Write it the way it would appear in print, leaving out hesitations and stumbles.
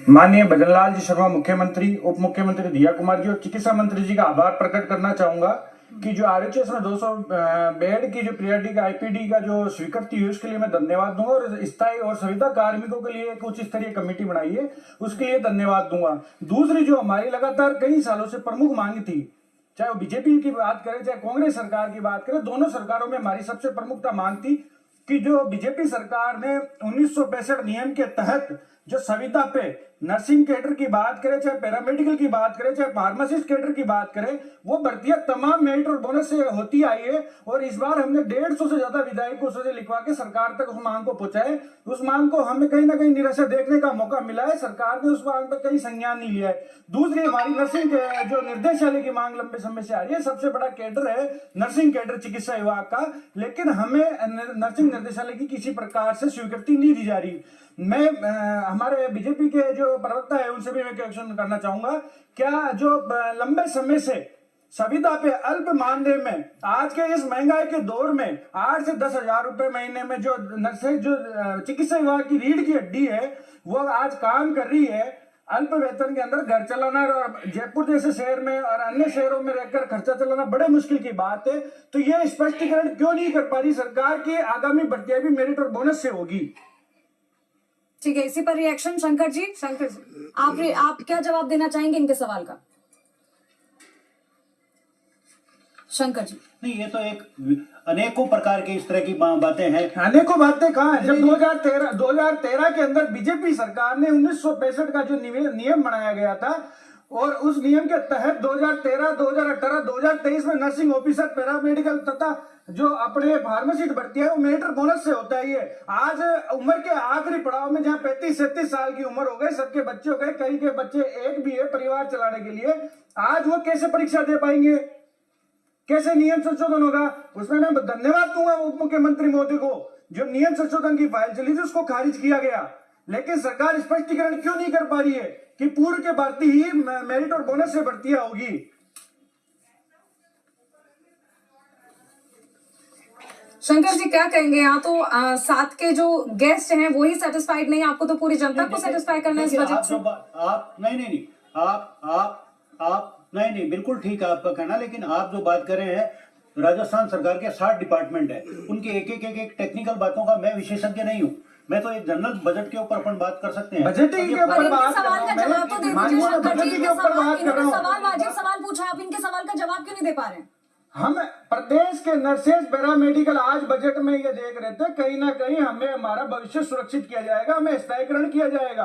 माननीय भजनलाल जी शर्मा मुख्यमंत्री, उप मुख्यमंत्री दिया कुमार जी और चिकित्सा मंत्री जी का आभार प्रकट करना चाहूंगा कि जो आरएचएस में 200 बेड की जो पीरियडिक आईपीडी का जो स्वीकृति हुई उसके लिए मैं धन्यवाद दूंगा और स्थायी और संविदा कार्मिकों के लिए एक उच्च स्तरीय कमेटी बनाई है उसके लिए धन्यवाद दूंगा। दूसरी जो हमारी लगातार कई सालों से प्रमुख मांग थी, चाहे वो बीजेपी की बात करें चाहे कांग्रेस सरकार की बात करें, दोनों सरकारों में हमारी सबसे प्रमुखता मांग थी कि जो बीजेपी सरकार ने 1965 नियम के तहत जो संविदा पे नर्सिंग कैडर की बात करें, चाहे पैरामेडिकल की बात करें, चाहे फार्मासिस्ट कैडर की बात करें, वो भर्तियां तमाम मेरिट और बोनस से होती आई है। और इस बार हमने 150 से ज्यादा विधायकों से लिखवा के सरकार तक उस मांग को पहुंचाए। उस मांग को हमें कहीं ना कहीं निराशा देखने का मौका मिला है, सरकार ने उस मांग पर कहीं संज्ञान नहीं लिया है। दूसरी हमारी नर्सिंग जो निर्देशालय की मांग लंबे समय से आ रही है, सबसे बड़ा कैडर है नर्सिंग कैडर चिकित्सा विभाग का, लेकिन हमें नर्सिंग निर्देशालय की किसी प्रकार से स्वीकृति नहीं दी जा रही। मैं हमारे बीजेपी के जो प्रवक्ता है उनसे भी मैं क्वेश्चन करना चाहूंगा, क्या जो लंबे समय से संविदा पे अल्प मानदेय में आज के इस महंगाई के दौर में 8 से 10 हजार रुपए महीने में जो नर्सेज जो चिकित्सा विभाग की रीढ़ की हड्डी है वो आज काम कर रही है, अल्प वेतन के अंदर घर चलाना और जयपुर जैसे शहर में और अन्य शहरों में रहकर खर्चा चलाना बड़े मुश्किल की बात है, तो ये स्पष्टीकरण क्यों नहीं कर पा रही सरकार की आगामी भर्तियां भी मेरिट और बोनस से होगी? ठीक है, इसी पर रिएक्शन शंकर जी आप क्या जवाब देना चाहेंगे इनके सवाल का? शंकर जी नहीं, ये तो एक अनेकों प्रकार की इस तरह की बातें हैं। अनेकों बातें कहाँ है? जब 2013 के अंदर बीजेपी सरकार ने 1965 का जो नियम बनाया गया था और उस नियम के तहत 2013, 2018, 2023 में नर्सिंग ऑफिसर, पैरामेडिकल तथा जो अपने फार्मासिस्ट भर्ती है वो मेरिट और बोनस से होता है। ये आज उम्र के आखिरी पड़ाव में जहाँ 35-37 साल की उम्र हो गई, सबके बच्चे हो गए, कई के बच्चे एक भी है परिवार चलाने के लिए, आज वो कैसे परीक्षा दे पाएंगे? कैसे नियम संशोधन होगा? उसमें मैं धन्यवाद दूंगा उप मुख्यमंत्री मोदी को, जो नियम संशोधन की फाइल चली थी उसको खारिज किया गया, लेकिन सरकार स्पष्टीकरण क्यों नहीं कर पा रही है कि पूर्व के भर्ती ही मेरिट और बोनस से भर्तियां होगी? शंकर जी क्या कहेंगे? यहाँ तो साथ के जो गेस्ट हैं वो ही सेटिस्फाइड नहीं, आपको तो पूरी जनता को सेटिस्फाई करना है इस बजट से। आप नहीं, बिल्कुल ठीक है आपका कहना, लेकिन आप जो बात कर रहे हैं, राजस्थान सरकार के 60 डिपार्टमेंट है, उनके एक टेक्निकल बातों का मैं विशेषज्ञ नहीं हूँ। मैं तो एक जनरल बजट के ऊपर अपन बात कर सकते हैं। बजट के ऊपर बात सवाल का जवाब तो दे दीजिए शंकर जी। सवाल वाजिब सवाल पूछा, आप इनके सवाल का जवाब क्यों नहीं दे पा रहे हैं? हम प्रदेश के नर्सेज पैरामेडिकल आज बजट में ये देख रहे थे, कहीं ना कहीं हमें हमारा भविष्य सुरक्षित किया जाएगा, हमें स्थायीकरण किया जाएगा।